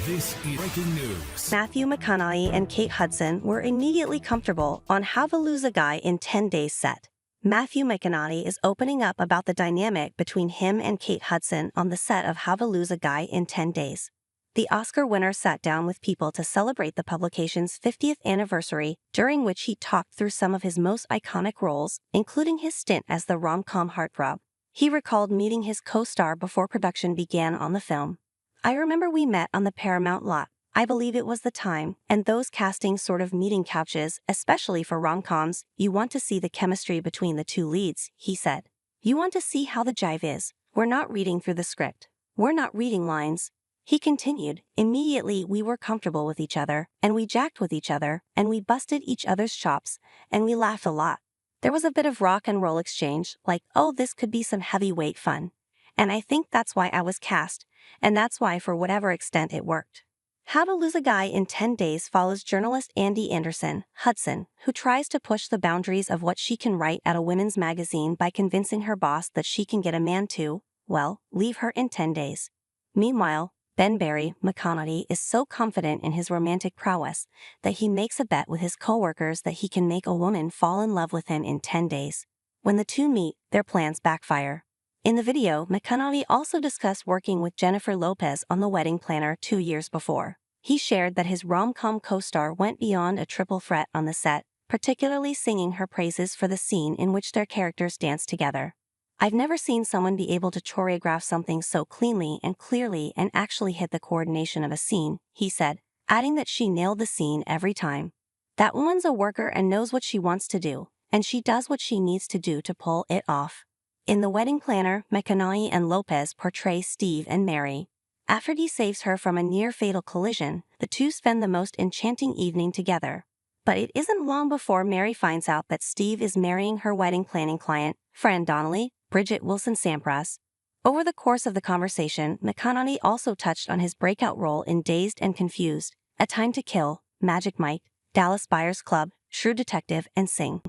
This is breaking news. Matthew McConaughey and Kate Hudson were immediately comfortable on How to Lose a Guy in 10 Days set. Matthew McConaughey is opening up about the dynamic between him and Kate Hudson on the set of How to Lose a Guy in 10 Days. The Oscar winner sat down with People to celebrate the publication's 50th anniversary, during which he talked through some of his most iconic roles, including his stint as the rom-com heartthrob. He recalled meeting his co-star before production began on the film. "I remember we met on the Paramount lot. I believe it was the time, and those casting sort of meeting couches, especially for rom-coms, you want to see the chemistry between the two leads," he said. "You want to see how the jive is. We're not reading through the script. We're not reading lines." He continued, "Immediately we were comfortable with each other, and we jacked with each other, and we busted each other's chops, and we laughed a lot. There was a bit of rock and roll exchange, like, oh, this could be some heavyweight fun. And I think that's why I was cast, and that's why for whatever extent it worked." How to Lose a Guy in 10 Days follows journalist Andy Anderson, Hudson, who tries to push the boundaries of what she can write at a women's magazine by convincing her boss that she can get a man to, well, leave her in 10 days. Meanwhile, Ben Barry, McConaughey, is so confident in his romantic prowess that he makes a bet with his co-workers that he can make a woman fall in love with him in 10 days. When the two meet, their plans backfire. In the video, McConaughey also discussed working with Jennifer Lopez on The Wedding Planner 2 years before. He shared that his rom-com co-star went beyond a triple threat on the set, particularly singing her praises for the scene in which their characters danced together. "I've never seen someone be able to choreograph something so cleanly and clearly and actually hit the coordination of a scene," he said, adding that she nailed the scene every time. "That woman's a worker and knows what she wants to do, and she does what she needs to do to pull it off." In The Wedding Planner, McConaughey and Lopez portray Steve and Mary. After he saves her from a near-fatal collision, the two spend the most enchanting evening together. But it isn't long before Mary finds out that Steve is marrying her wedding planning client, Fran Donnelly, Bridget Wilson-Sampras. Over the course of the conversation, McConaughey also touched on his breakout role in Dazed and Confused, A Time to Kill, Magic Mike, Dallas Buyers Club, True Detective, and Sing.